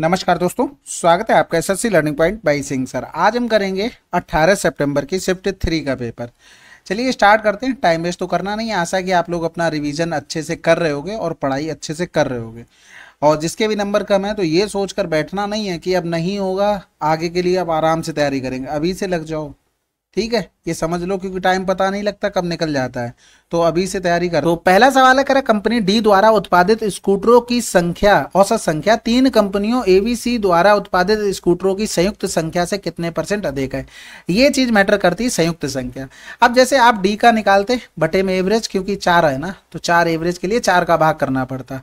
नमस्कार दोस्तों, स्वागत है आपका SSC learning point by Singh sir. आज हम करेंगे 18 सितंबर की शिफ्ट 3 का पेपर। चलिए स्टार्ट करते हैं। टाइम वेस्ट तो करना नहीं है। आशा है कि आप लोग अपना रिवीजन अच्छे से कर रहे होगे और पढ़ाई अच्छे से कर रहे होगे। और जिसके भी नंबर कम है तो ये सोचकर बैठना नहीं है कि अब नहीं होगा, आगे के लिए अब आराम से तैयारी करेंगे। अभी से लग जाओ, ठीक है, ये समझ लो, क्योंकि टाइम पता नहीं लगता कब निकल जाता है। तो अभी से तैयारी करो। तो पहला सवाल है, करे कंपनी डी द्वारा उत्पादित स्कूटरों की संख्या, औसत संख्या तीन कंपनियों एबीसी द्वारा उत्पादित स्कूटरों की संयुक्त संख्या से कितने % अधिक है। ये चीज मैटर करती है, संयुक्त संख्या। अब जैसे आप डी का निकालते बटे में एवरेज, क्योंकि 4 है ना, तो 4 एवरेज के लिए 4 का भाग करना पड़ता।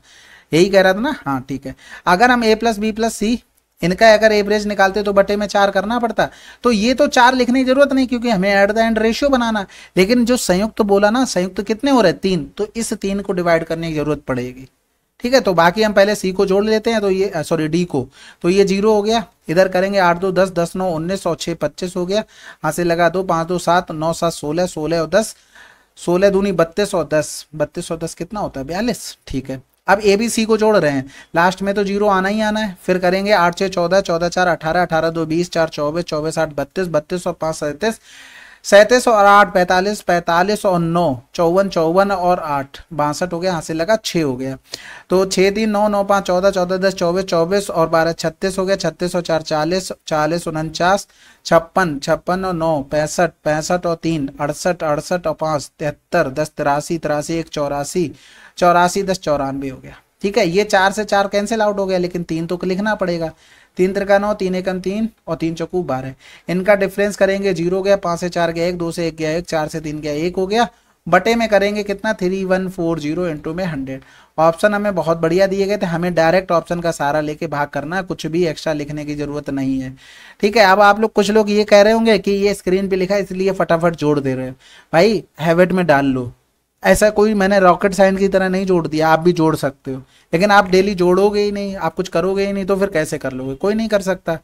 यही कह रहा था ना, हाँ ठीक है। अगर हम ए प्लस बी प्लस सी इनका अगर एवरेज निकालते तो बटे में 4 करना पड़ता। तो ये तो 4 लिखने की जरूरत नहीं, क्योंकि हमें एट द एंड रेशियो बनाना। लेकिन जो संयुक्त बोला ना, संयुक्त कितने हो रहे हैं, 3, तो इस 3 को डिवाइड करने की जरूरत पड़ेगी। ठीक है, तो बाकी हम पहले सी को जोड़ लेते हैं। तो ये सॉरी डी को, तो ये 0 हो गया। इधर करेंगे 8 2 10 10 9 19 और 6 25 हो गया। यहाँ से लगा दो, 5 2 7 9 7 16 16 और 10, 16 दूनी 32 और 10, 32 और 10 कितना होता है, 42। ठीक है, अब ए बी सी को जोड़ रहे हैं। लास्ट में तो 0 आना ही आना है। फिर करेंगे 8 6 14 14 4 18 18 2 20 4 24 24 8 32 32 और 5 37 37 और 8 45 45 और 9 54 54 और 8 62 हो गया। यहाँ से लगा 6 हो गया। तो 6 3 9 9 5 14 14 10 24 24 और 12 36 हो गया। 36 और 4 40 40 49 56 56 और 9 65 65 और 3 68 68 और 5 73 10 83 83 1 84 84 10 94 हो गया। ठीक है, ये 4 से 4 कैंसिल आउट हो गया, लेकिन 3 तो लिखना पड़ेगा। 3 त्रिका 9, 3 एकम 3 और 3 चौकू 12। इनका डिफरेंस करेंगे, 0 गया, 5 से 4 गया 1, 2 से 1 गया 1, 4 से 3 गया 1 हो गया। बटे में करेंगे कितना, 3140 इंटू में 100। ऑप्शन हमें बहुत बढ़िया दिए गए थे, हमें डायरेक्ट ऑप्शन का सहारा लेके भाग करना है, कुछ भी एक्स्ट्रा लिखने की जरूरत नहीं है। ठीक है, अब आप लोग, कुछ लोग ये कह रहे होंगे कि ये स्क्रीन पे लिखा है इसलिए फटाफट जोड़ दे रहे हैं। भाई हैबिट में डाल लो। ऐसा कोई मैंने रॉकेट साइंस की तरह नहीं जोड़ दिया, आप भी जोड़ सकते हो। लेकिन आप डेली जोड़ोगे ही नहीं, आप कुछ करोगे ही नहीं, तो फिर कैसे कर लोगे? कोई नहीं कर सकता,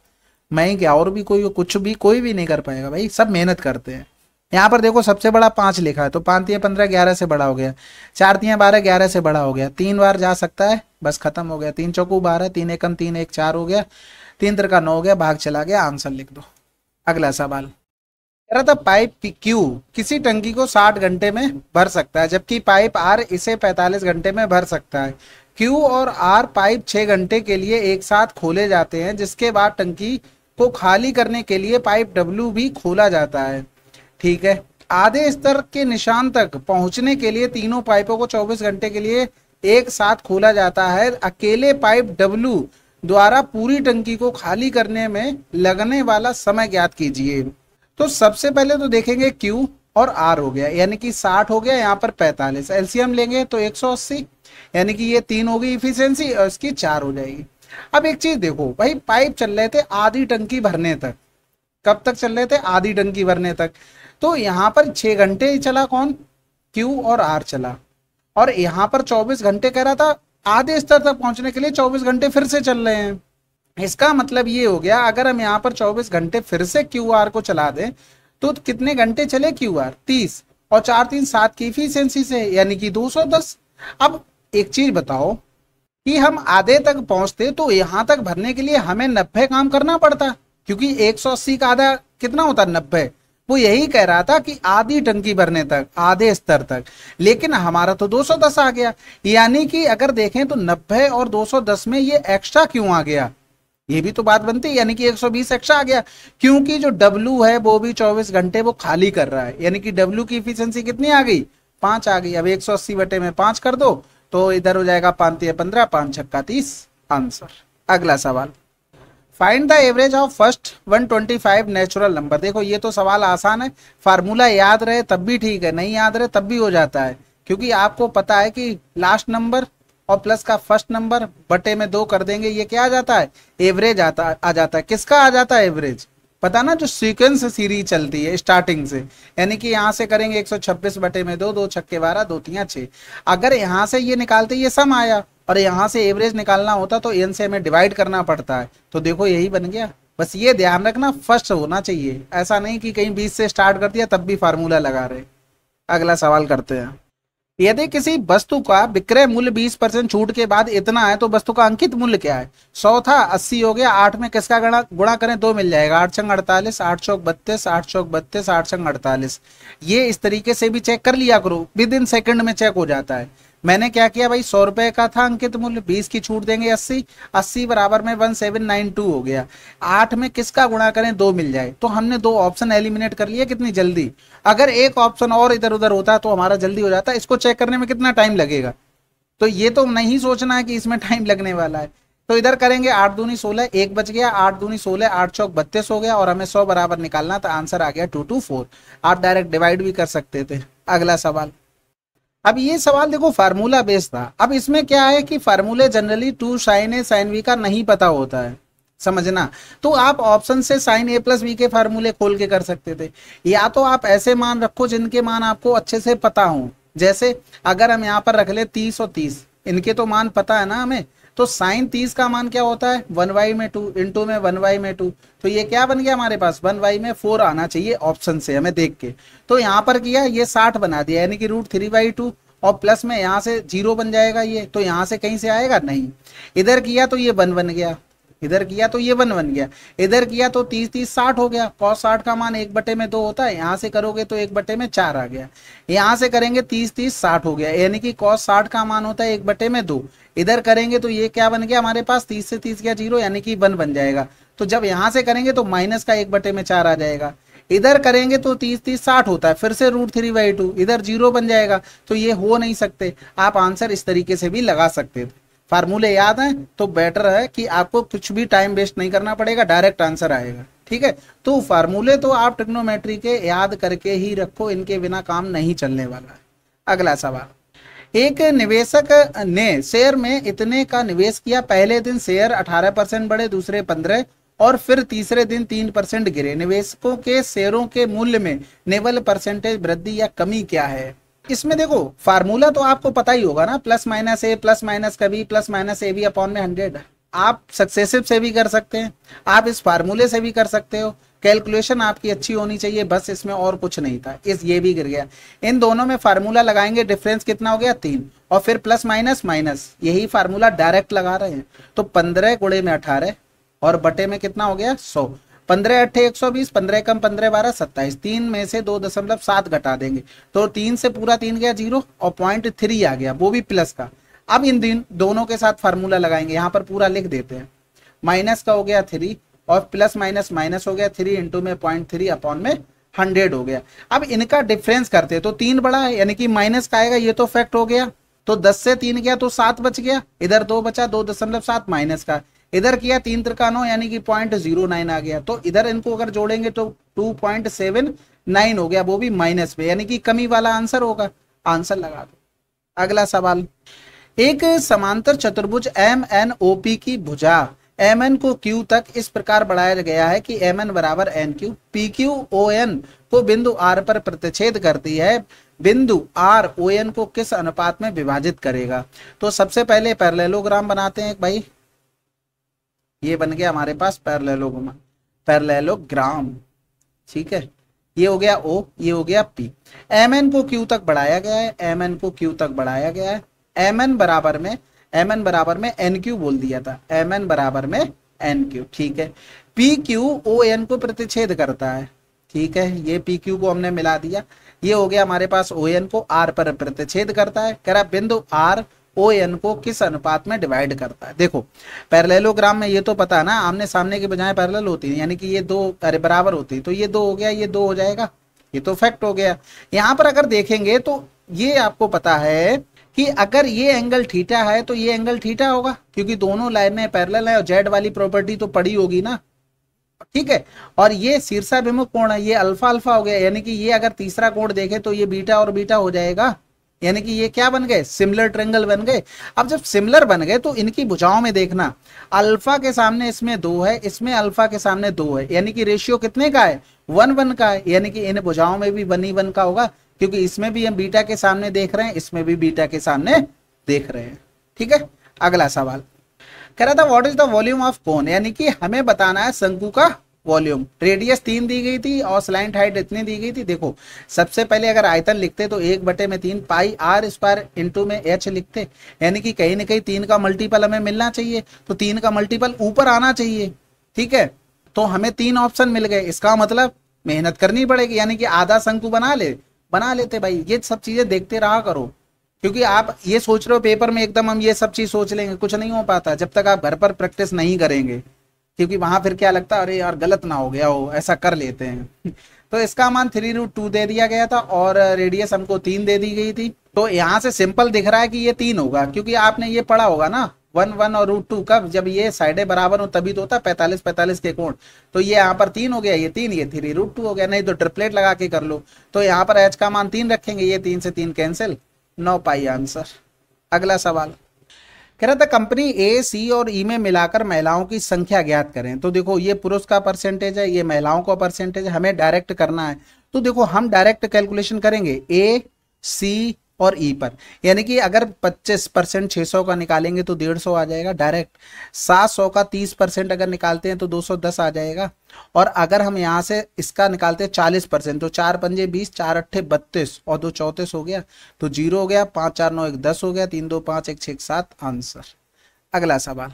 मैं ही क्या, और भी कोई, कुछ भी कोई भी नहीं कर पाएगा भाई, सब मेहनत करते हैं। यहाँ पर देखो सबसे बड़ा 5 लिखा है, तो 5 तियां 15 11 से बड़ा हो गया। 4 तियां 12 11 से बड़ा हो गया। 3 बार जा सकता है, बस खत्म हो गया। 3 चौकू 12, 3 एकम 3 1 4 हो गया। 3 त्रिका 9 हो गया, भाग चला गया, आंसर लिख दो। अगला सवाल कह रहा था, पाइप क्यू किसी टंकी को 60 घंटे में भर सकता है, जबकि पाइप आर इसे 45 घंटे में भर सकता है। क्यू और आर पाइप 6 घंटे के लिए एक साथ खोले जाते हैं, जिसके बाद टंकी को खाली करने के लिए पाइप डब्ल्यू भी खोला जाता है। ठीक है, आधे स्तर के निशान तक पहुंचने के लिए तीनों पाइपों को 24 घंटे के लिए एक साथ खोला जाता है। अकेले पाइप डब्ल्यू द्वारा पूरी टंकी को खाली करने में लगने वाला समय ज्ञात कीजिए। तो सबसे पहले तो देखेंगे Q और R हो गया, यानी कि 60 हो गया, यहाँ पर 45। एलसीएम लेंगे तो 180, यानी कि ये 3 हो गई इफिशियंसी और इसकी 4 हो जाएगी। अब एक चीज देखो भाई, पाइप चल रहे थे आधी टंकी भरने तक। कब तक चल रहे थे? आधी टंकी भरने तक। तो यहाँ पर 6 घंटे ही चला कौन? Q और R चला। और यहाँ पर 24 घंटे कह रहा था, आधे स्तर तक पहुंचने के लिए 24 घंटे फिर से चल रहे हैं। इसका मतलब ये हो गया, अगर हम यहाँ पर 24 घंटे फिर से क्यू आर को चला दें तो कितने घंटे चले क्यू आर? 30 और 4 3 7 की इफिशियंसी से, यानी कि 210। अब एक चीज बताओ कि हम आधे तक पहुंचते तो यहाँ तक भरने के लिए हमें 90 काम करना पड़ता, क्योंकि 180 का आधा कितना होता? 90। वो यही कह रहा था कि आधी टंकी भरने तक, आधे स्तर तक, लेकिन हमारा तो 210 आ गया। यानी कि अगर देखें तो 90 और 210 में ये एक्स्ट्रा क्यों आ गया? ये भी तो बात बनती है, यानी कि 120 एक्स्ट्रा आ गया, क्योंकि जो W है वो भी 24 घंटे वो खाली कर रहा है। यानी कि W की इफिशियंसी कितनी आ गई? 5 आ गई। अब 180 बटे में 5 कर दो तो इधर हो जाएगा 5 तिया 15, 5 छक्का 30, आंसर। अगला सवाल, find the average of first 125 natural number. देखो ये तो सवाल आसान है, फार्मूला याद रहे तब भी ठीक है, नहीं याद रहे तब भी हो जाता है, क्योंकि आपको पता है कि लास्ट नंबर और प्लस का फर्स्ट नंबर बटे में 2 कर देंगे, ये क्या आ जाता है? एवरेज आ जाता है। किसका आ जाता है एवरेज? पता ना, जो सीक्वेंस सीरीज चलती है स्टार्टिंग से, यानी कि यहाँ से करेंगे 126 बटे में 2, 2 छक्के 12, 2 तियां 6। अगर यहाँ से ये निकालते ये सम आया और यहाँ से एवरेज निकालना होता तो n से हमें डिवाइड करना पड़ता है। तो देखो यही बन गया। बस ये ध्यान रखना, फर्स्ट होना चाहिए, ऐसा नहीं कि कहीं 20 से स्टार्ट कर दिया तब भी फार्मूला लगा रहे। अगला सवाल करते हैं। यदि किसी वस्तु का विक्रय मूल्य 20% छूट के बाद इतना है तो वस्तु का अंकित मूल्य क्या है? 100 था, 80 हो गया, 8 में किसका गुणा गुणा करें? 2 मिल जाएगा, 8 छंग 48, 8 चौक 32, 8 चौक 32, 8 छंग 48। ये इस तरीके से भी चेक कर लिया करो, विद इन सेकंड में चेक हो जाता है। मैंने क्या किया भाई, 100 रुपए का था अंकित मूल्य, 20 की छूट देंगे 80, 80 बराबर में 1792 हो गया। 8 में किसका गुणा करें? 2 मिल जाए, तो हमने 2 ऑप्शन एलिमिनेट कर लिए कितनी जल्दी। अगर एक ऑप्शन और इधर उधर होता तो हमारा जल्दी हो जाता। इसको चेक करने में कितना टाइम लगेगा, तो ये तो नहीं सोचना है कि इसमें टाइम लगने वाला है। तो इधर करेंगे 8 दूनी 16, 1 बच गया, 8 दूनी 16, 8 चौक 32 हो गया, और हमें 100 बराबर निकालना था, आंसर आ गया 224। आप डायरेक्ट डिवाइड भी कर सकते थे। अगला सवाल। अब ये सवाल देखो फार्मूला बेस्ड था। अब इसमें क्या है कि फार्मूले जनरली 2 साइन ए साइन बी का नहीं पता होता है, समझना। तो आप ऑप्शन से साइन ए प्लस बी के फार्मूले खोल के कर सकते थे, या तो आप ऐसे मान रखो जिनके मान आपको अच्छे से पता हो। जैसे अगर हम यहाँ पर रख ले 30 और 30, इनके तो मान पता है ना हमें। तो साइन 30 का मान क्या होता है? 1/2 इंटू में 1/2। तो ये क्या बन गया हमारे पास? 1/4 आना चाहिए ऑप्शन से हमें देख के। तो यहाँ पर किया, ये 60 बना दिया, यानी कि √3/2, और प्लस में यहाँ से 0 बन जाएगा ये, तो यहाँ से कहीं से आएगा नहीं। इधर किया तो ये 1 बन गया, इधर किया तो ये 1 बन गया, इधर किया तो 30 30 60 हो गया। cos 60 का मान 1/2 होता है, यहाँ से करोगे तो 1/4 आ गया। यहाँ से करेंगे 30 30 60 हो गया, यानी कि cos 60 का मान होता है 1/2। इधर करेंगे तो ये क्या बन गया हमारे पास? 30 से 30 गया 0, यानी कि 1 बन जाएगा। तो जब यहाँ से करेंगे तो माइनस का 1/4 आ जाएगा। इधर करेंगे तो 30 30 60 होता है, फिर से √3/2, इधर 0 बन जाएगा। तो ये हो नहीं सकते। आप आंसर इस तरीके से भी लगा सकते थे। फार्मूले याद हैं तो बेटर है कि आपको कुछ भी टाइम वेस्ट नहीं करना पड़ेगा, डायरेक्ट आंसर आएगा। ठीक है, तो फार्मूले तो आप ट्रिग्नोमेट्री के याद करके ही रखो, इनके बिना काम नहीं चलने वाला है। अगला सवाल। एक निवेशक ने शेयर में इतने का निवेश किया, पहले दिन शेयर 18% बढ़े, दूसरे 15, और फिर तीसरे दिन 3% गिरे। निवेशकों के शेयरों के मूल्य में निवल परसेंटेज वृद्धि या कमी क्या है? इसमें देखो फार्मूला तो आपको पता ही होगा ना, plus minus A plus minus का B plus minus A B upon में 100। आप सक्सेसिव से भी कर सकते हैं, आप इस फार्मूले से भी कर सकते हो। कैलकुलेशन आपकी अच्छी होनी चाहिए, बस इसमें और कुछ नहीं था। इस ये भी गिर गया। इन दोनों में फार्मूला लगाएंगे, डिफरेंस कितना हो गया? 3, और फिर प्लस माइनस माइनस, यही फार्मूला डायरेक्ट लगा रहे हैं। तो 15 गुणे में 18 और बटे में कितना हो गया? 100। 15 अट्ठे 120, 15 कम 15 12 27, 3 में से 2.7 घटा देंगे तो 3 से पूरा 3 गया 0, और 0.3 आ गया, वो भी प्लस का। अब इन दोनों के साथ फार्मूला लगाएंगे, यहाँ पर पूरा लिख देते हैं। माइनस का हो गया 3, और प्लस माइनस माइनस हो गया 3 इंटू में 0.3 अपॉन में 100 हो गया। अब इनका डिफरेंस करते हैं तो 3 बड़ा है, यानी कि माइनस का आएगा, ये तो फैक्ट हो गया। तो 10 से 3 गया तो 7 बच गया, इधर 2 बचा, 2.7 माइनस का। इधर किया 3 त्रिका 9, यानी कि 0.09 आ गया। तो इधर इनको अगर जोड़ेंगे तो 2.79 हो गया, वो भी माइनस पे, यानी कि कमी वाला आंसर होगा। आंसर लगा दो। अगला सवाल। एक समांतर चतुर्भुज MNOP की भुजा MN को Q तक इस प्रकार बढ़ाया गया है कि MN बराबर NQ, PQ ON को बिंदु R पर प्रतिच्छेद करती है। बिंदु R ON को किस अनुपात में विभाजित करेगा? तो सबसे पहले पैरेललोग्राम बनाते हैं भाई। ये बन गया हमारे पास पैरेललोग्राम। ठीक है, ये हो गया O, ये हो गया P। MN को Q तक बढ़ाया गया है, MN को Q तक बढ़ाया गया है। MN बराबर में NQ बोल दिया था, MN बराबर में NQ। ठीक है, PQ ON को प्रतिच्छेद करता है। ठीक है, ये PQ को हमने मिला दिया। ये हो गया हमारे पास ON को R पर प्रतिच्छेद करता है। कह रहा बिंदु R ON को किस अनुपात में डिवाइड करता है? देखो पैरेललोग्राम में ये तो पता है ना, आमने सामने के बजाय पैरेलल होती है, यानी कि ये दो बराबर होती है, तो ये 2 हो गया, ये 2 हो जाएगा, ये तो फैक्ट हो गया। यहाँ पर अगर देखेंगे तो ये आपको पता है कि अगर ये एंगल थीटा है तो ये एंगल थीटा होगा, क्योंकि दोनों लाइनें पैरेलल है, और जेड वाली प्रॉपर्टी तो पड़ी होगी ना। ठीक है, और ये शीर्षाभिमुख कोण है, ये अल्फा अल्फा हो गया, यानी कि ये अगर तीसरा कोण देखे तो ये बीटा और बीटा हो जाएगा, यानी कि ये क्या बन गए? सिमिलर ट्रायंगल बन गए। अब जब सिमिलर बन गए तो इनकी भुजाओं में देखना, अल्फा के सामने इसमें 2 है, इसमें अल्फा के सामने 2 है, यानी कि रेशियो कितने का है? 1:1 का है, यानी कि इन भुजाओं में भी 1:1 का होगा, क्योंकि इसमें भी हम बीटा के सामने देख रहे हैं, इसमें भी बीटा के सामने देख रहे हैं। ठीक है, अगला सवाल कह रहा था what is the volume of cone, यानी कि हमें बताना है शंकु का वॉल्यूम, रेडियस 3 दी गई थी और स्लाइंट हाइट इतनी दी गई थी। देखो सबसे पहले अगर आयतन लिखते तो 1/3 पाई आर स्क्वायर इंटू में एच लिखते, यानी कि कहीं ना कहीं 3 का मल्टीपल हमें मिलना चाहिए, तो 3 का मल्टीपल ऊपर आना चाहिए। ठीक है, तो हमें 3 ऑप्शन मिल गए, इसका मतलब मेहनत करनी पड़ेगी, यानी कि आधा शंकु बना लेते भाई। ये सब चीजें देखते रहा करो, क्योंकि आप ये सोच रहे हो पेपर में एकदम हम ये सब चीज सोच लेंगे, कुछ नहीं हो पाता जब तक आप घर पर प्रैक्टिस नहीं करेंगे, क्योंकि वहां फिर क्या लगता है अरे यार गलत ना हो गया हो, ऐसा कर लेते हैं। तो इसका मान 3√2 दे दिया गया था और रेडियस हमको 3 दे दी गई थी। तो यहाँ से सिंपल दिख रहा है कि ये 3 होगा, क्योंकि आपने ये पढ़ा होगा ना 1 और √2 कब, जब ये साइडें बराबर हो तभी तो होता है 45 के कोण। तो ये यहाँ पर 3 हो गया, ये 3, ये 3√2 हो गया, नहीं तो ट्रिपलेट लगा के कर लो। तो यहाँ पर एच का मान 3 रखेंगे, ये 3 से 3 कैंसिल, 9 पाई आंसर। अगला सवाल कह रहा था कंपनी ए, सी और ई में मिलाकर महिलाओं की संख्या ज्ञात करें। तो देखो ये पुरुष का परसेंटेज है, ये महिलाओं का परसेंटेज है, हमें डायरेक्ट करना है। तो देखो हम डायरेक्ट कैलकुलेशन करेंगे ए, सी और ई पर, यानी कि अगर 25% 600 का निकालेंगे तो 150 आ जाएगा डायरेक्ट। 700 का 30% अगर निकालते हैं तो 210 आ जाएगा। और अगर हम यहाँ से इसका निकालते हैं 40% तो 4 पंजे 20, 4 अट्ठे 32 और 2 34 हो गया, तो 0 हो गया, 5 4 9 1 10 हो गया, 3 2 5 1 6 7 आंसर। अगला सवाल,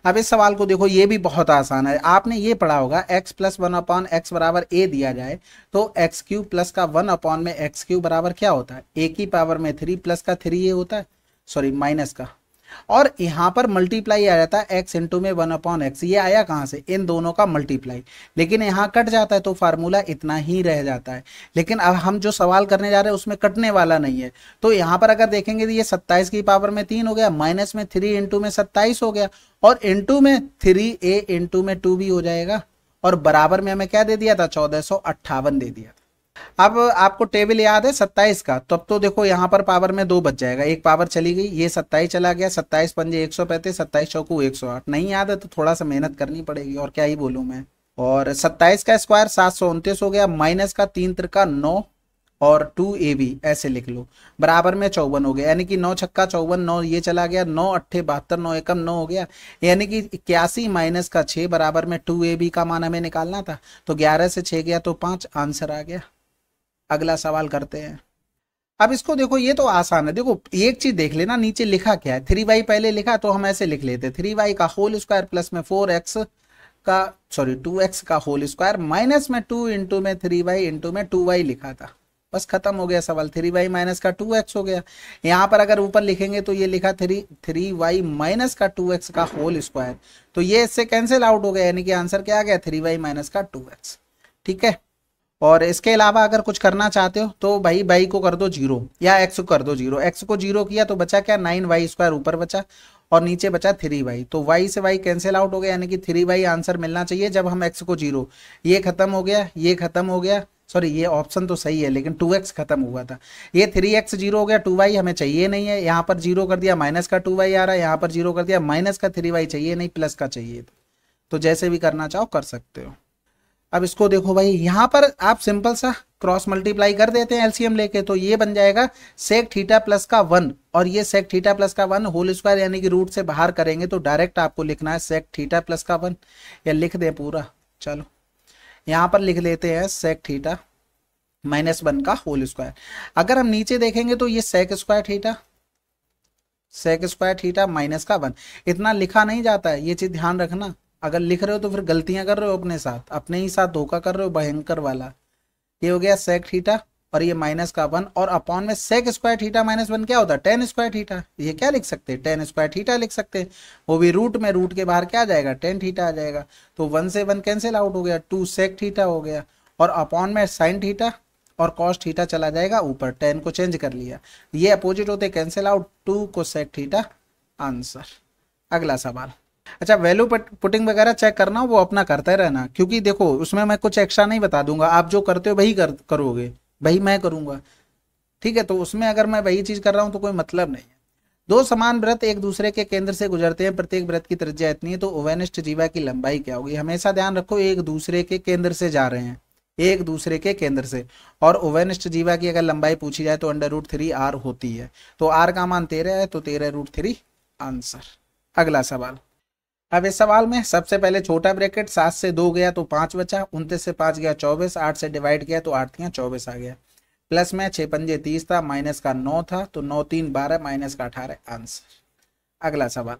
अब इस सवाल को देखो, ये भी बहुत आसान है, आपने ये पढ़ा होगा x प्लस 1/x बराबर a दिया जाए तो x³ प्लस का 1 में x³ बराबर क्या होता है, a की पावर में 3 प्लस का 3a होता है, सॉरी माइनस का, और यहाँ पर मल्टीप्लाई आ जाता है x इंटू में 1/x। ये आया कहाँ से, इन दोनों का मल्टीप्लाई, लेकिन यहाँ कट जाता है तो फार्मूला इतना ही रह जाता है। लेकिन अब हम जो सवाल करने जा रहे हैं उसमें कटने वाला नहीं है, तो यहाँ पर अगर देखेंगे तो ये 27 की पावर में 3 हो गया, माइनस में 3 इंटू में 27 हो गया, और इंटू में 3a इंटू में 2 भी हो जाएगा, और बराबर में हमें क्या दे दिया था, 1458 दे दिया था। अब आपको टेबल याद है 27 का, तब तो देखो यहाँ पर पावर में 2 बच जाएगा, एक पावर चली गई, ये 27 चला गया, 27 पंजे 135, 27 चौकू 108। नहीं याद है तो थोड़ा सा मेहनत करनी पड़ेगी, और क्या ही बोलूं मैं। और 27 का स्क्वायर 729 हो गया, माइनस का 3 त्रिका 9 और 2ab ऐसे लिख लो, बराबर में 54 हो गया, यानी कि 9 छक्का 54, 9 ये चला गया, 9 अट्ठे 72, 9 एकम 9 हो गया, यानी कि 81 माइनस का 6 बराबर में 2ab का मान हमें निकालना था, तो 11 से 6 गया तो 5 आंसर आ गया। अगला सवाल करते हैं। अब इसको देखो, ये तो आसान है, देखो एक चीज देख लेना नीचे लिखा क्या है, 3y पहले लिखा तो हम ऐसे लिख लेते 3y का होल स्क्वायर प्लस में 4x का, सॉरी 2x का होल स्क्वायर माइनस में 2 इंटू में 3y इंटू में 2y लिखा था, बस खत्म हो गया सवाल। 3y माइनस का 2x हो गया, यहाँ पर अगर ऊपर लिखेंगे तो ये लिखा 3y माइनस का 2x का होल स्क्वायर, तो ये इससे कैंसिल आउट हो गया, यानी कि आंसर क्या आ गया, 3y माइनस का 2x। ठीक है, और इसके अलावा अगर कुछ करना चाहते हो तो भाई को कर दो 0 या x को कर दो 0, x को 0 किया तो बचा क्या, 9y स्क्वायर ऊपर बचा और नीचे बचा 3y, तो y से y कैंसिल आउट हो गया, यानी कि 3y आंसर मिलना चाहिए जब हम x को 0, ये खत्म हो गया, ये खत्म हो गया, सॉरी ये ऑप्शन तो सही है लेकिन 2x खत्म हुआ था, ये 3x 0 हो गया, 2y हमें चाहिए नहीं है, यहाँ पर 0 कर दिया, माइनस का 2y आ रहा है, यहाँ पर 0 कर दिया, माइनस का 3y चाहिए नहीं, प्लस का चाहिए, तो जैसे भी करना चाहो कर सकते हो। अब इसको देखो भाई, यहाँ पर आप सिंपल सा क्रॉस मल्टीप्लाई कर देते हैं एलसीएम लेके, तो ये बन जाएगा सेक थीटा प्लस का 1 और ये सेक थीटा प्लस का 1 होल स्क्वायर, यानी कि रूट से बाहर करेंगे तो डायरेक्ट आपको लिखना है सेक थीटा प्लस का 1, या लिख दे पूरा, चलो यहाँ पर लिख लेते हैं सेक थीटा माइनस 1 का होल स्क्वायर। अगर हम नीचे देखेंगे तो ये सेक स्क्वायर थीटा माइनस का 1, इतना लिखा नहीं जाता है, ये चीज ध्यान रखना, अगर लिख रहे हो तो फिर गलतियां कर रहे हो अपने साथ, अपने ही साथ धोखा कर रहे हो भयंकर वाला। ये हो गया सेक थीटा और ये माइनस का 1, और अपॉन में सेक स्क्वायर थीटा माइनस 1 क्या होता है, टेन स्क्वायर थीटा, ये क्या लिख सकते हैं, टेन स्क्वायर थीटा लिख सकते हैं, वो भी रूट में, रूट के बाहर क्या आ जाएगा, टेन थीटा आ जाएगा, तो 1 से 1 कैंसिल आउट हो गया, 2 सेक थीटा हो गया, और अपॉन में साइन थीटा और कॉस थीटा चला जाएगा ऊपर, 10 को चेंज कर लिया, ये अपोजिट होते कैंसिल आउट, 2 को सेक थीटा आंसर। अगला सवाल, अच्छा वैल्यू पुटिंग वगैरह चेक करना वो अपना करते रहना, क्योंकि देखो उसमें मैं कुछ एक्स्ट्रा नहीं बता दूंगा, आप जो करते हो वही करोगे, वही मैं करूंगा, ठीक है, तो उसमें अगर मैं वही चीज कर रहा हूं तो कोई मतलब नहीं है। दो समान वृत्त एक दूसरे के केंद्र से गुजरते हैं, प्रत्येक वृत्त की त्रिज्या इतनी है, तो ओवेनिष्ठ जीवा की लंबाई क्या होगी। हमेशा ध्यान रखो एक दूसरे के केंद्र से जा रहे हैं, एक दूसरे के केंद्र से, और ओवेनिष्ठ जीवा की अगर लंबाई पूछी जाए तो √3r होती है, तो r का मान 13 है तो 13√3 आंसर। अगला सवाल, अब इस सवाल में सबसे पहले छोटा ब्रैकेट, 7 से 2 गया तो 5 बचा, 29 से 5 गया 24, 8 से डिवाइड किया तो 8 तियां 24 आ गया, प्लस में 6 पंजे 30 था, माइनस का 9 था तो 9 3 12, माइनस का 18 आंसर। अगला सवाल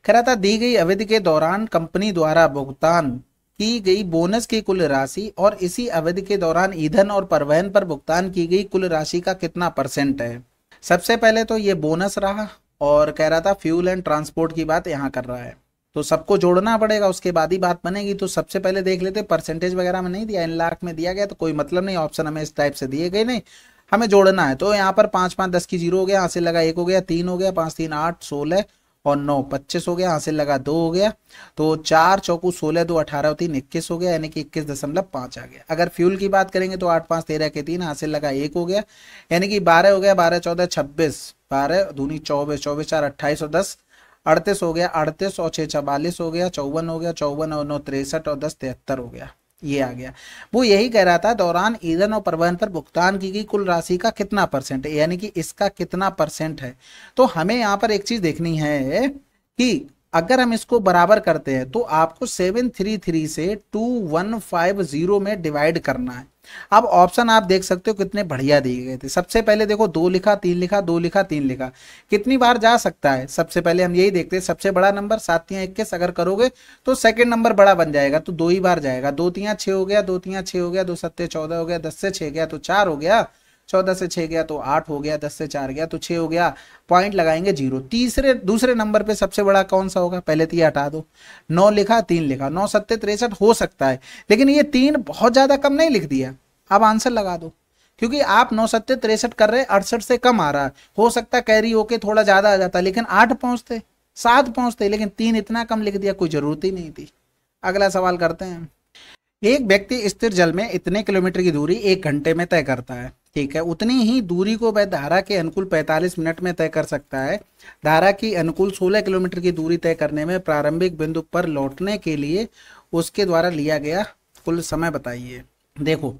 कह रहा था दी गई अवधि के दौरान कंपनी द्वारा भुगतान की गई बोनस की कुल राशि और इसी अवधि के दौरान ईंधन और परिवहन पर भुगतान की गई कुल राशि का कितना परसेंट है। सबसे पहले तो ये बोनस रहा और कह रहा था फ्यूल एंड ट्रांसपोर्ट की बात यहाँ कर रहा है, तो सबको जोड़ना पड़ेगा, उसके बाद ही बात बनेगी। तो सबसे पहले देख लेते, परसेंटेज वगैरह में नहीं दिया, इन लाख में दिया गया तो कोई मतलब नहीं, ऑप्शन हमें इस टाइप से दिए गए नहीं, हमें जोड़ना है। तो यहाँ पर 5 5 10 की 0 हो गया, हासिल लगा 1 हो गया, 3 हो गया, 5 3 8 16 और 9 25 हो गया, हासिल लगा 2 हो गया, तो 4 चौकू 16 2 18 3 21 हो गया, यानी कि 21.5 आ गया। अगर फ्यूल की बात करेंगे तो 8 5 13 के 3, हासिल लगा 1 हो गया, यानी कि 12 हो गया, 12 14 26, 12 दूनी 24, 24 4 28 और 10 38 हो गया, 38 और 6 44 हो गया, 54 हो गया, 54 और 9 63 और 10 73 हो गया, ये आ गया। वो यही कह रहा था दौरान ईंधन और परिवहन पर भुगतान की गई कुल राशि का कितना परसेंट है, यानी कि इसका कितना परसेंट है। तो हमें यहाँ पर एक चीज देखनी है कि अगर हम इसको बराबर करते हैं तो आपको 733 से 2150 में डिवाइड करना है। अब ऑप्शन आप देख सकते हो कितने बढ़िया दिए गए थे। सबसे पहले देखो 2 लिखा 3 लिखा, 2 लिखा 3 लिखा, कितनी बार जा सकता है। सबसे पहले हम यही देखते हैं, सबसे बड़ा नंबर 7 तियां 21 अगर करोगे तो सेकंड नंबर बड़ा बन जाएगा, तो 2 ही बार जाएगा। 2 तियां 6 हो गया, 2 तियां 6 हो गया, 2 सत्ते 14 हो गया, 10 से 6 गया तो 4 हो गया, 14 से 6 गया तो 8 हो गया, 10 से 4 गया तो 6 हो गया, पॉइंट लगाएंगे 0। दूसरे नंबर पे सबसे बड़ा कौन सा होगा, पहले तो ये हटा दो। 9 लिखा 3 लिखा, 9 सत्ते 63 हो सकता है, लेकिन ये 3 बहुत ज्यादा कम नहीं लिख दिया। अब आंसर लगा दो, क्योंकि आप 9 सत्ते 63 कर रहे, 68 से कम आ रहा है, हो सकता कैरी होके थोड़ा ज्यादा आ जाता, लेकिन 8 पहुंचते 7 पहुंचते, लेकिन 3 इतना कम लिख दिया, कोई जरूरत ही नहीं थी। अगला सवाल करते हैं। एक व्यक्ति स्थिर जल में इतने किलोमीटर की दूरी 1 घंटे में तय करता है, ठीक है, उतनी ही दूरी को वह धारा के अनुकूल 45 मिनट में तय कर सकता है। धारा की अनुकूल 16 किलोमीटर की दूरी तय करने में प्रारंभिक बिंदु पर लौटने के लिए उसके द्वारा लिया गया कुल समय बताइए। देखो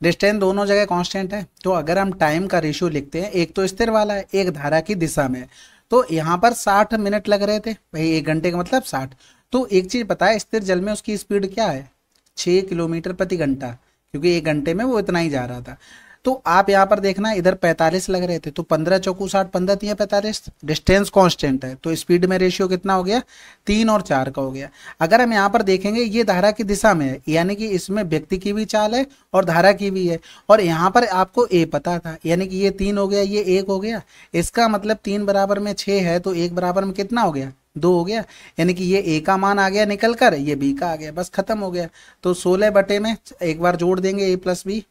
डिस्टेंस दोनों जगह कांस्टेंट है, तो अगर हम टाइम का रेशियो लिखते हैं, एक तो स्थिर वाला है, एक धारा की दिशा में, तो यहाँ पर 60 मिनट लग रहे थे भाई, 1 घंटे का मतलब 60। तो एक चीज पता है, स्थिर जल में उसकी स्पीड क्या है, 6 किलोमीटर प्रति घंटा, क्योंकि 1 घंटे में वो इतना ही जा रहा था। तो आप यहाँ पर देखना, इधर 45 लग रहे थे, तो 15 चौकू 60, 15 तियां 45, डिस्टेंस कांस्टेंट है, तो स्पीड में रेशियो कितना हो गया, 3 और 4 का हो गया। अगर हम यहाँ पर देखेंगे, ये धारा की दिशा में है, यानी कि इसमें व्यक्ति की भी चाल है और धारा की भी है, और यहाँ पर आपको ए पता था, यानी कि ये 3 हो गया, ये 1 हो गया, इसका मतलब 3 बराबर में 6 है, तो 1 बराबर में कितना हो गया, 2 हो गया, यानी कि ये ए का मान आ गया निकल कर, ये बी का आ गया, बस खत्म हो गया। तो 16 बटे में एक बार जोड़ देंगे ए प्लस बी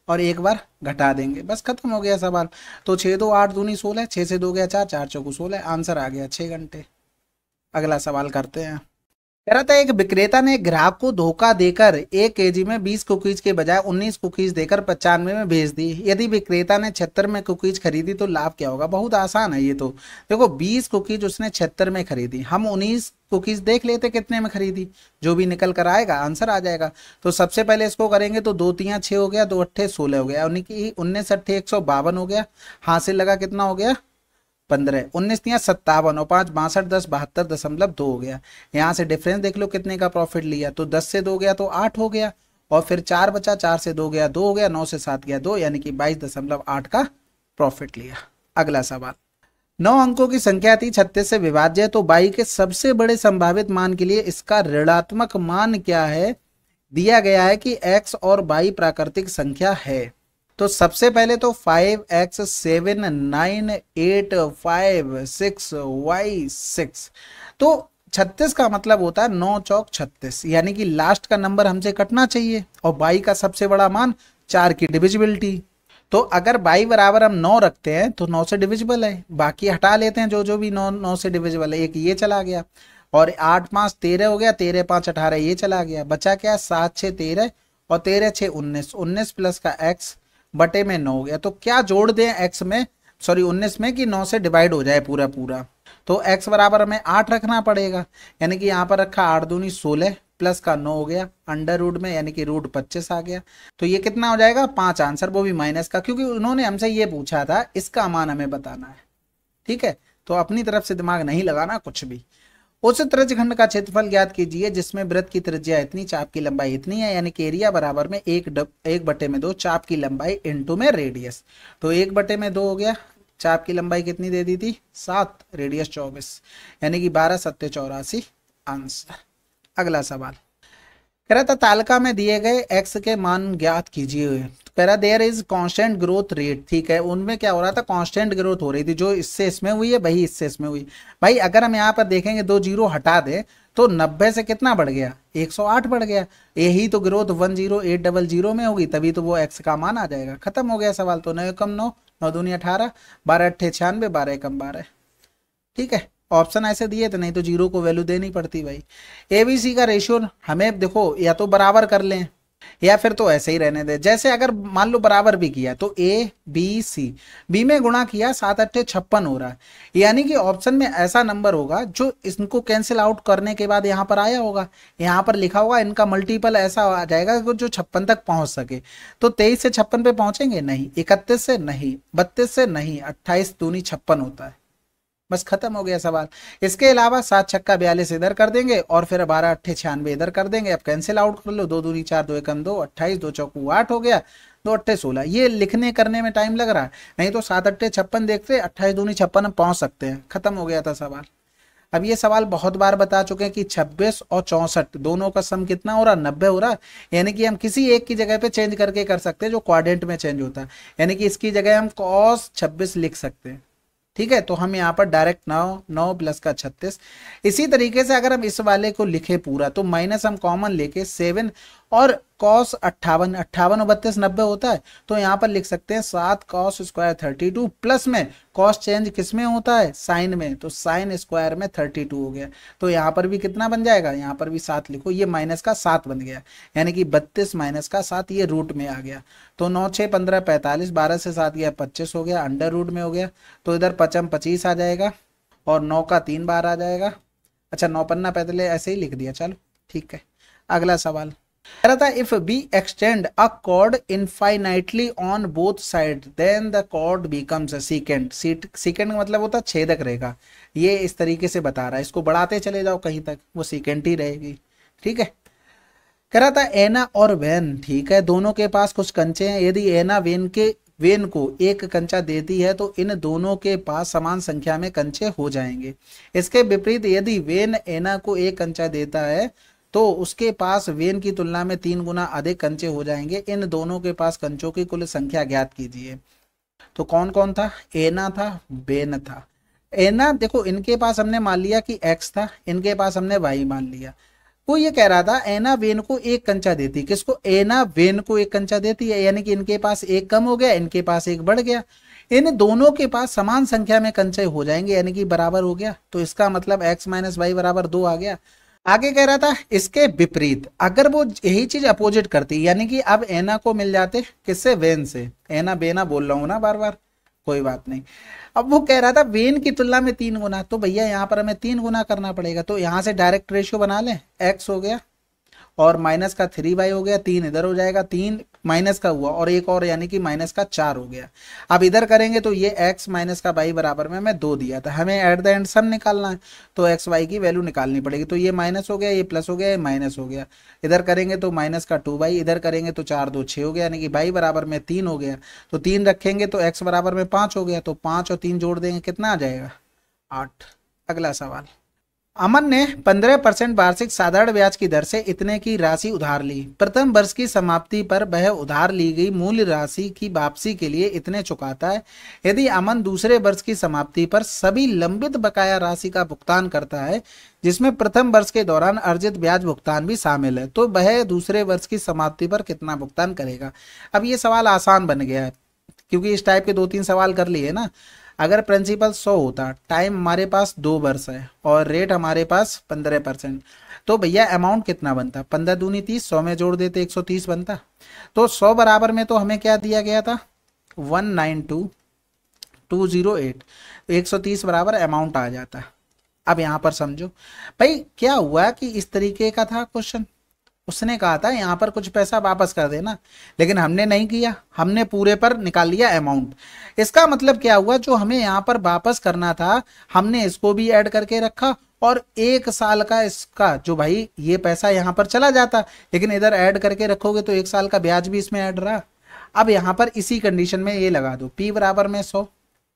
और एक बार घटा देंगे, बस खत्म हो गया सवाल। तो 6 2 8 दूनी 16, 6 से 2 गया 4, 4 चौकू 16, आंसर आ गया 6 घंटे। अगला सवाल करते हैं। कह रहा था एक विक्रेता ने ग्राहक को धोखा देकर 1 केजी में 20 कुकीज के बजाय 19 कुकीज देकर 95 में भेज दी। यदि विक्रेता ने 76 में कुकीज खरीदी तो लाभ क्या होगा। बहुत आसान है ये तो। देखो 20 कुकीज उसने 76 में खरीदी, हम 19 कुकीज देख लेते कितने में खरीदी, जो भी निकल कर आएगा आंसर आ जाएगा। तो सबसे पहले इसको करेंगे तो 2 तियां 6 हो गया, 2 अट्ठे 16 हो गया, 19 अट्ठे 152 हो गया, हासिल लगा कितना हो गया 15, 19 तियां 57 और 5 62 10 72.2 हो गया। यहाँ से डिफरेंस देख लो कितने का प्रॉफिट लिया, तो 10 से 2 गया तो 8 हो गया, और फिर 4 बचा, 4 से 2 गया 2 हो गया, 9 से 7 गया 2, यानी कि 22.8 का प्रॉफिट लिया। अगला सवाल, 9 अंकों की संख्या थी, 36 से विभाज्य है, तो बाई के सबसे बड़े संभावित मान के लिए इसका ऋणात्मक मान क्या है। दिया गया है कि x और बाई प्राकृतिक संख्या है। तो सबसे पहले तो 5x 7 9 8 5 6 y 6, तो 36 का मतलब होता है 9 चौक 36, यानी कि लास्ट का नंबर हमसे कटना चाहिए, और बाई का सबसे बड़ा मान 4 की डिविजिबिलिटी। तो अगर बाई बराबर हम 9 रखते हैं तो 9 से डिविजिबल है, बाकी हटा लेते हैं जो जो भी 9 से डिविजिबल है, एक ये चला गया, और 8 5 13 हो गया, 13 5 18 ये चला गया, बचा क्या 7 6 13 और 13 6 19, 19 प्लस का x बटे में 9 हो गया। तो क्या जोड़ दें x में, सॉरी 19 में, कि 9 से डिवाइड हो जाए पूरा पूरा। तो x बराबर हमें 8 रखना पड़ेगा, यानी कि यहाँ पर रखा 8 दूनी 16 प्लस का 9 हो गया अंडर रूट में, यानी कि रूट 25 आ गया। तो ये कितना हो जाएगा 5 आंसर, वो भी माइनस का, क्योंकि उन्होंने हमसे ये पूछा था इसका मान हमें बताना है। ठीक है, तो अपनी तरफ से दिमाग नहीं लगाना कुछ भी। उस त्रिज्यखंड का क्षेत्रफल ज्ञात कीजिए जिसमें वृत्त की त्रिज्या इतनी, चाप की लंबाई इतनी है, यानी कि एरिया बराबर में एक बटे में दो चाप की लंबाई इंटू में रेडियस। तो एक बटे में दो हो गया, चाप की लंबाई कितनी दे दी थी 7, रेडियस 24, यानी कि 12 सत्ते 84 आंसर। अगला सवाल कह रहा था तालिका में दिए गए x के मान ज्ञात कीजिए। तो कह रहा there is constant growth rate, ठीक है, उनमें क्या हो रहा था कांस्टेंट ग्रोथ हो रही थी, जो इससे इसमें हुई है वही इससे इसमें हुई। भाई अगर हम यहाँ पर देखेंगे 2 जीरो हटा दें तो 90 से कितना बढ़ गया 108 बढ़ गया, यही तो ग्रोथ 10800 में होगी, तभी तो वो x का मान आ जाएगा। खत्म हो गया सवाल। तो 9 कम 9, 9 दूनी 18, 12 अट्ठे 96, 12 कम 12, ठीक है। ऑप्शन ऐसे दिए थे, नहीं तो जीरो को वैल्यू देनी पड़ती भाई। एबीसी का रेशियो हमें देखो या तो बराबर कर लें या फिर तो ऐसे ही रहने दे। जैसे अगर मान लो बराबर भी किया तो ए बी सी, बी में गुणा किया 7 अट्ठे 56 हो रहा है, यानी कि ऑप्शन में ऐसा नंबर होगा जो इनको कैंसिल आउट करने के बाद यहाँ पर आया होगा, यहाँ पर लिखा होगा इनका मल्टीपल ऐसा आ जाएगा जो 56 तक पहुंच सके। तो 23 से 56 पे पहुंचेंगे नहीं, 31 से नहीं, 32 से नहीं, 28 दूनी 56 होता है। बस खत्म हो गया सवाल। इसके अलावा 7 छक्का 42 इधर कर देंगे और फिर 12 अट्ठे 96 इधर कर देंगे। अब कैंसिल आउट कर लो, 2 दूनी 4, 2 एकम 2, 28, 2 चौकू 8 हो गया, 2 अट्ठे 16। ये लिखने करने में टाइम लग रहा है, नहीं तो 7 अट्ठे 56 देखते 28 दूनी 56 में पहुंच सकते हैं। खत्म हो गया था सवाल। अब ये सवाल बहुत बार बता चुके हैं कि 26 और 64 दोनों का सम कितना हो रहा 90 हो रहा, यानी कि हम किसी एक की जगह पे चेंज करके कर सकते हैं जो क्वाड्रेंट में चेंज होता है, यानी कि इसकी जगह हम cos 26 लिख सकते हैं, ठीक है। तो हम यहाँ पर डायरेक्ट 9 प्लस का 36। इसी तरीके से अगर हम इस वाले को लिखे पूरा तो माइनस हम कॉमन लेके 7 और cos 58, 58 और 32 90 होता है, तो यहाँ पर लिख सकते हैं 7 cos स्क्वायर 32 प्लस में cos चेंज किस में होता है साइन में, तो साइन स्क्वायर में 32 हो गया। तो यहाँ पर भी कितना बन जाएगा, यहाँ पर भी 7 लिखो, ये माइनस का 7 बन गया, यानी कि 32 माइनस का 7 ये रूट में आ गया। तो 9 6 15 45, 12 से 7 गया 25 हो गया, अंडर रूट में हो गया। तो इधर 55 25 आ जाएगा और 9 का 3 बार आ जाएगा। अच्छा 9 पन्ना पहले ऐसे ही लिख दिया, चलो ठीक है। अगला सवाल कह रहा था if we extend a chord infinitely on both side then the chord becomes secant. Secant का मतलब होता है छेदक रेखा, ये इस तरीके से बता रहा है, इसको बढ़ाते चले जाओ कहीं तक वो सीकेंड ही रहेगी, ठीक है। कह रहा था एना और वेन, ठीक है, दोनों के पास कुछ कंचे हैं, यदि एना वेन को एक कंचा देती है तो इन दोनों के पास समान संख्या में कंचे हो जाएंगे। इसके विपरीत यदि वेन एना को एक कंचा देता है तो उसके पास वेन की तुलना में 3 गुना अधिक कंचे हो जाएंगे। इन दोनों के पास कंचों की कुल संख्या ज्ञात कीजिए। तो कौन कौन था, एना था, वेन था। एना देखो इनके पास हमने मान लिया कि x था, इनके पास हमने y मान लिया। वो ये कह रहा था एना वेन को एक कंचा देती, किसको, एना वेन को एक कंचा देती है, यानी कि इनके पास एक कम हो गया, इनके पास एक बढ़ गया, इन दोनों के पास समान संख्या में कंचे हो जाएंगे, यानी कि बराबर हो गया। तो इसका मतलब x माइनस वाई बराबर 2 आ गया। आगे कह रहा था इसके विपरीत अगर वो यही चीज अपोजिट करती, यानी कि अब एना को मिल जाते किससे, वेन से, एना बेना बोल रहा हूं ना बार बार, कोई बात नहीं। अब वो कह रहा था वेन की तुलना में 3 गुना, तो भैया यहाँ पर हमें 3 गुना करना पड़ेगा। तो यहाँ से डायरेक्ट रेशियो बना लें, x हो गया और माइनस का 3y हो गया, 3 इधर हो जाएगा, 3 माइनस का हुआ और एक और यानी कि माइनस का 4 हो गया। अब इधर करेंगे तो ये x माइनस का y बराबर में मैं 2 दिया था, हमें एट द एंड सम निकालना है, तो x y की वैल्यू निकालनी पड़ेगी। तो ये माइनस हो गया, ये प्लस हो गया, ये माइनस हो गया, इधर करेंगे तो माइनस का 2y, इधर करेंगे तो 4 2 6 हो गया, यानी कि y बराबर में 3 हो गया। तो 3 रखेंगे तो x बराबर में 5 हो गया, तो 5 और 3 जोड़ देंगे कितना आ जाएगा 8। अगला सवाल, अमन ने 15% वार्षिक साधारण ब्याज की दर से इतने की राशि उधार ली। प्रथम वर्ष की समाप्ति पर वह उधार ली गई मूल राशि की वापसी के लिए इतने चुकाता है। यदि अमन दूसरे वर्ष की समाप्ति पर सभी लंबित बकाया राशि का भुगतान करता है जिसमें प्रथम वर्ष के दौरान अर्जित ब्याज भुगतान भी शामिल है, तो वह दूसरे वर्ष की समाप्ति पर कितना भुगतान करेगा। अब ये सवाल आसान बन गया है क्योंकि इस टाइप के 2-3 सवाल कर लिए ना। अगर प्रिंसिपल 100 होता, टाइम हमारे पास 2 वर्ष है और रेट हमारे पास 15%, तो भैया अमाउंट कितना बनता, 15 दूनी 30, 100 में जोड़ देते 130 बनता। तो 100 बराबर में तो हमें क्या दिया गया था 192208, 130 बराबर अमाउंट आ जाता। अब यहाँ पर समझो भाई क्या हुआ कि इस तरीके का था क्वेश्चन, उसने कहा था यहाँ पर कुछ पैसा वापस कर देना, लेकिन हमने नहीं किया, हमने पूरे पर निकाल लिया अमाउंट। इसका मतलब क्या हुआ, जो हमें यहाँ पर वापस करना था हमने इसको भी ऐड करके रखा और 1 साल का इसका जो भाई ये पैसा यहाँ पर चला जाता, लेकिन इधर ऐड करके रखोगे तो 1 साल का ब्याज भी इसमें ऐड रहा। अब यहाँ पर इसी कंडीशन में ये लगा दो, P बराबर में 100,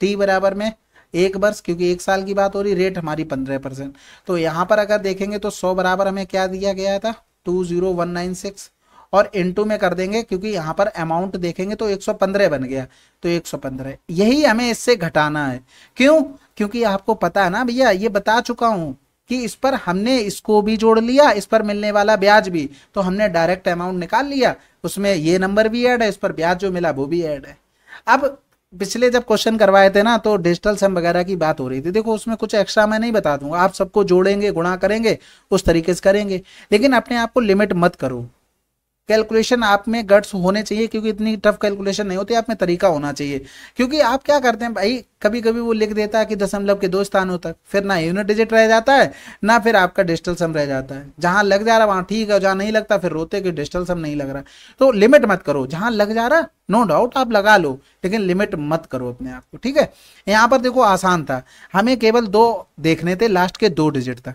T बराबर में 1 वर्ष, क्योंकि 1 साल की बात हो रही, रेट हमारी 15%। तो यहाँ पर अगर देखेंगे तो 100 बराबर हमें क्या दिया गया था, 20196, और इनटू में कर देंगे क्योंकि यहाँ पर अमाउंट देखेंगे तो 115 बन गया, तो 115 यही हमें इससे घटाना है। क्यों? क्योंकि आपको पता है ना भैया, ये बता चुका हूं कि इस पर हमने इसको भी जोड़ लिया, इस पर मिलने वाला ब्याज भी, तो हमने डायरेक्ट अमाउंट निकाल लिया, उसमें ये नंबर भी ऐड है, इस पर ब्याज जो मिला वो भी ऐड है। अब पिछले जब क्वेश्चन करवाए थे ना तो डिजिटल सम वगैरह की बात हो रही थी, देखो उसमें कुछ एक्स्ट्रा मैं नहीं बता दूंगा, आप सबको जोड़ेंगे गुणा करेंगे उस तरीके से करेंगे, लेकिन अपने आप को लिमिट मत करो। कैलकुलेशन आप में गट्स होने चाहिए, क्योंकि इतनी टफ कैलकुलेशन नहीं होती, आप में तरीका होना चाहिए। क्योंकि आप क्या करते हैं भाई, कभी कभी वो लिख देता है कि दशमलव के 2 स्थानों तक, फिर ना यूनिट डिजिट रह जाता है ना फिर आपका डिजिटल सम रह जाता है। जहां लग जा रहा वहां ठीक है, जहां नहीं लगता फिर रोते कि डिजिटल सम नहीं लग रहा। तो लिमिट मत करो, जहां लग जा रहा नो डाउट आप लगा लो, लेकिन लिमिट मत करो अपने आप को, ठीक है। यहाँ पर देखो आसान था, हमें केवल 2 देखने थे, लास्ट के 2 डिजिट तक।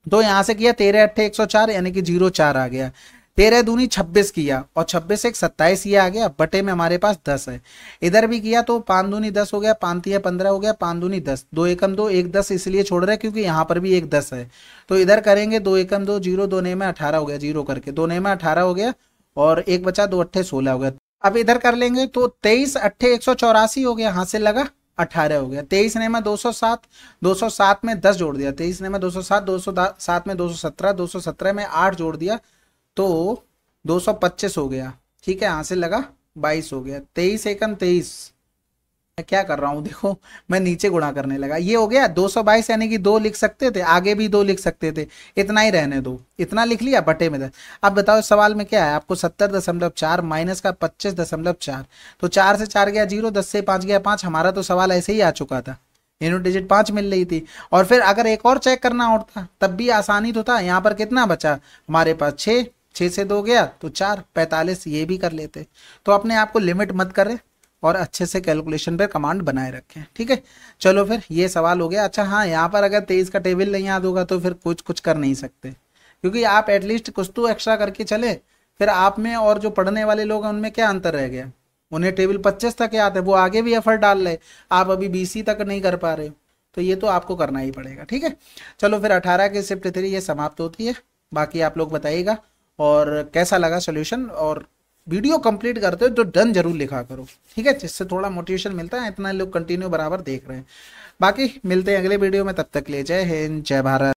तो यहां से किया 13 8 104 यानी कि 04 आ गया, 13 दूनी 26 किया और 26 एक 27 ये आ गया, बटे में हमारे पास 10 है। इधर भी किया तो 5 दूनी 10 हो गया, 5 तिया 15 हो गया, 5 दूनी 10, 2 एकम 2, 1 10 इसलिए छोड़ रहे हैं क्योंकि यहाँ पर भी 1 10 है। तो इधर करेंगे 2 एकम 2 0, 2 ने में 18 हो गया, 0 करके 2 ने में 18 हो गया और 1 बचा, 2 अट्ठे 16 हो गया। अब इधर कर लेंगे तो 23 अट्ठे 184 हो गया, हाथ से लगा 18 हो गया। 23 ने में 207, 207 में 10 जोड़ दिया, 23 ने में 207, 207 में 217, 217 में 8 जोड़ दिया तो 225 हो गया, ठीक है। यहां से लगा 22 हो गया, 23 एकम 23, मैं क्या कर रहा हूं देखो, मैं नीचे गुणा करने लगा, ये हो गया 222 यानी कि 2 लिख सकते थे, आगे भी 2 लिख सकते थे, इतना ही रहने दो, इतना लिख लिया बटे में 10। अब बताओ सवाल में क्या है आपको, 70.4 माइनस का 25.4, तो 4 से 4 गया 0, 10 से 5 गया 5, हमारा तो सवाल ऐसे ही आ चुका था, यूनिट डिजिट 5 मिल रही थी। और फिर अगर एक और चेक करना होता तब भी आसानी तो था, यहाँ पर कितना बचा हमारे पास 6, 6 से 2 गया तो 4, 45 ये भी कर लेते। तो अपने आप को लिमिट मत करें और अच्छे से कैलकुलेशन पे कमांड बनाए रखें, ठीक है। चलो फिर ये सवाल हो गया। अच्छा हाँ, यहाँ पर अगर 23 का टेबल नहीं याद होगा तो फिर कुछ कर नहीं सकते, क्योंकि आप एटलीस्ट कुछ तो एक्स्ट्रा करके चले, फिर आप में और जो पढ़ने वाले लोग हैं उनमें क्या अंतर रह गया, उन्हें टेबल 25 तक याद है, वो आगे भी एफर्ट डाल रहे, आप अभी 20 तक नहीं कर पा रहे हो, तो ये तो आपको करना ही पड़ेगा, ठीक है। चलो फिर 18 के शिफ्ट 3 ये समाप्त होती है, बाकी आप लोग बताइएगा और कैसा लगा सोल्यूशन, और वीडियो कंप्लीट करते हो तो डन जरूर लिखा करो, ठीक है, जिससे थोड़ा मोटिवेशन मिलता है, इतना लोग कंटिन्यू बराबर देख रहे हैं। बाकी मिलते हैं अगले वीडियो में, तब तक ले जय हिंद जय भारत।